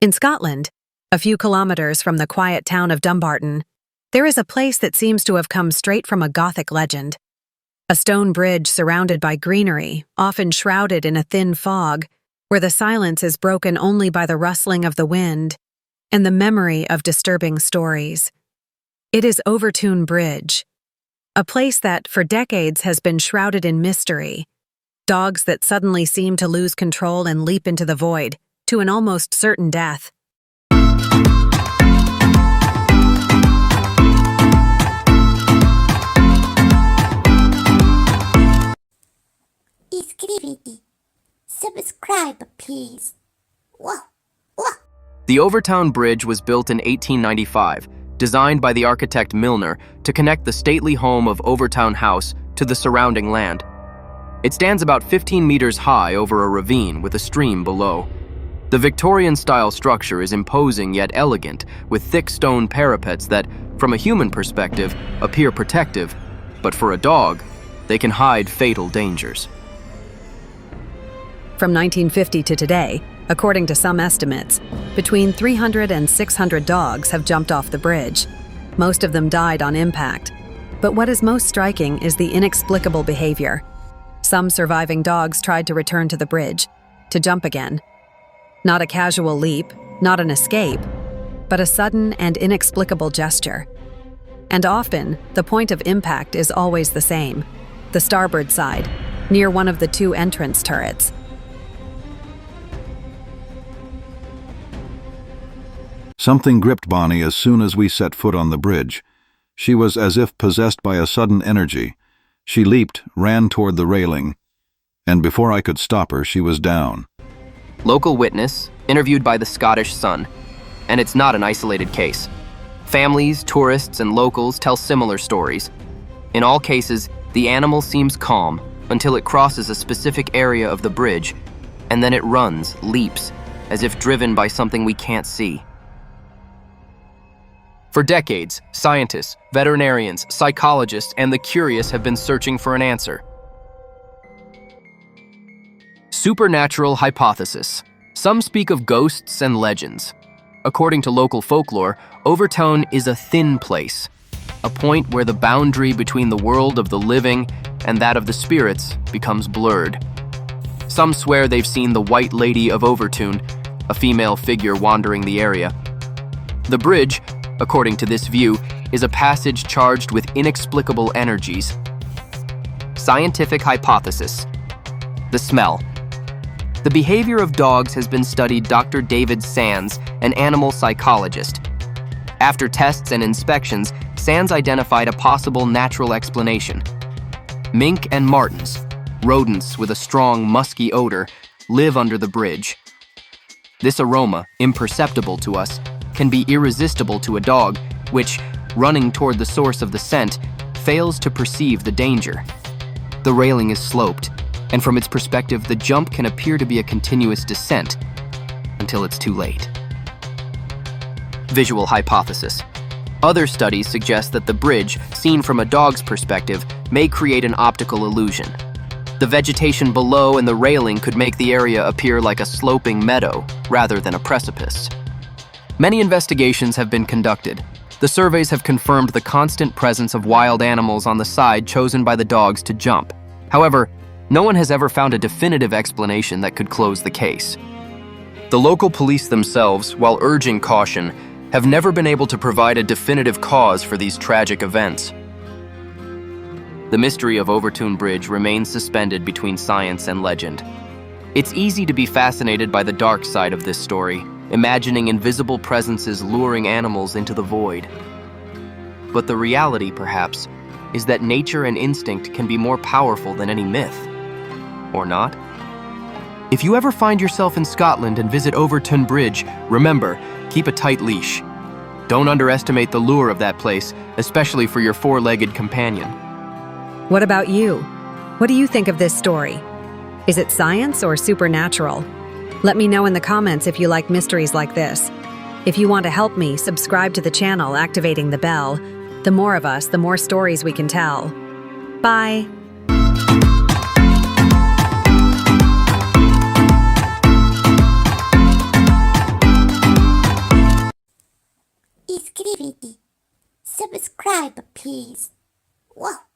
In Scotland, a few kilometers from the quiet town of Dumbarton, there is a place that seems to have come straight from a Gothic legend. A stone bridge surrounded by greenery, often shrouded in a thin fog, where the silence is broken only by the rustling of the wind and the memory of disturbing stories. It is Overtoun Bridge, a place that, for decades, has been shrouded in mystery. Dogs that suddenly seem to lose control and leap into the void, to an almost certain death. Subscribe, please. The Overtoun Bridge was built in 1895, designed by the architect Milner to connect the stately home of Overtoun House to the surrounding land. It stands about 15 meters high over a ravine with a stream below. The Victorian-style structure is imposing yet elegant, with thick stone parapets that, from a human perspective, appear protective, but for a dog, they can hide fatal dangers. From 1950 to today, according to some estimates, between 300 and 600 dogs have jumped off the bridge. Most of them died on impact. But what is most striking is the inexplicable behavior. Some surviving dogs tried to return to the bridge, to jump again. Not a casual leap, not an escape, but a sudden and inexplicable gesture. And often, the point of impact is always the same: the starboard side, near one of the two entrance turrets. Something gripped Bonnie as soon as we set foot on the bridge. She was as if possessed by a sudden energy. She leaped, ran toward the railing, and before I could stop her, she was down. Local witness, interviewed by the Scottish Sun. And it's not an isolated case. Families, tourists, and locals tell similar stories. In all cases, the animal seems calm until it crosses a specific area of the bridge, and then it runs, leaps, as if driven by something we can't see. For decades, scientists, veterinarians, psychologists, and the curious have been searching for an answer. Supernatural hypothesis. Some speak of ghosts and legends. According to local folklore, Overtoun is a thin place, a point where the boundary between the world of the living and that of the spirits becomes blurred. Some swear they've seen the White Lady of Overtoun, a female figure wandering the area. The bridge, according to this view, is a passage charged with inexplicable energies. Scientific hypothesis. The smell. The behavior of dogs has been studied by Dr. David Sands, an animal psychologist. After tests and inspections, Sands identified a possible natural explanation. Mink and martens, rodents with a strong, musky odor, live under the bridge. This aroma, imperceptible to us, can be irresistible to a dog, which, running toward the source of the scent, fails to perceive the danger. The railing is sloped, and from its perspective, the jump can appear to be a continuous descent until it's too late. Visual hypothesis. Other studies suggest that the bridge, seen from a dog's perspective, may create an optical illusion. The vegetation below and the railing could make the area appear like a sloping meadow rather than a precipice. Many investigations have been conducted. The surveys have confirmed the constant presence of wild animals on the side chosen by the dogs to jump. However, no one has ever found a definitive explanation that could close the case. The local police themselves, while urging caution, have never been able to provide a definitive cause for these tragic events. The mystery of Overtoun Bridge remains suspended between science and legend. It's easy to be fascinated by the dark side of this story, imagining invisible presences luring animals into the void. But the reality, perhaps, is that nature and instinct can be more powerful than any myth. Or not? If you ever find yourself in Scotland and visit Overtoun Bridge, remember, keep a tight leash. Don't underestimate the lure of that place, especially for your four-legged companion. What about you? What do you think of this story? Is it science or supernatural? Let me know in the comments if you like mysteries like this. If you want to help me, subscribe to the channel, activating the bell. The more of us, the more stories we can tell. Bye! activity. Subscribe, please. Whoa.